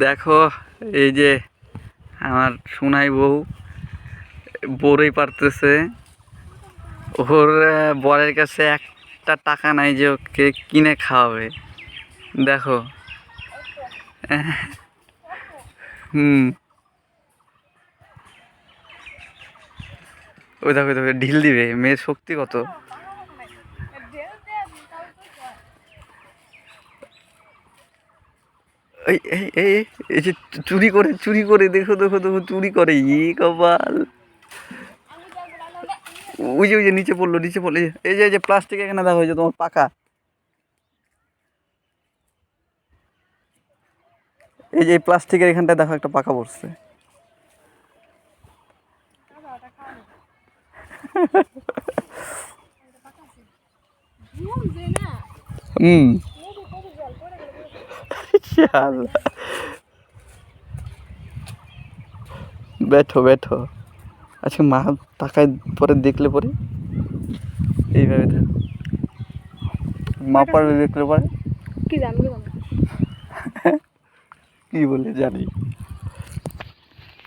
দেখো এই যে আমার সোনাই বউ বড়ই পারতেছে। ওর বরের কাছে একটা টাকা নাই যে ওকে কিনে খাওয়াবে। দেখো হুম, ওই দেখো দেখো ঢিল দিবে, মেয়ের শক্তি কত। এই এই এই এই যে চুরি করে দেখো দেখো দেখো চুরি করে কপাল। ওই যে নিচে পড়লো এই যে প্লাস্টিক এখানে দেখো, এই যে তোমার পাকা, এই যে প্লাস্টিকের এখানটায় দেখো একটা পাকা পড়ছে। হুম बैठो बैठो। আচ্ছা মা তাকায় পরে দেখলে পরে এইভাবে থাক, মা পরে দেখলে পরে কি জানবো কি বলে জানি।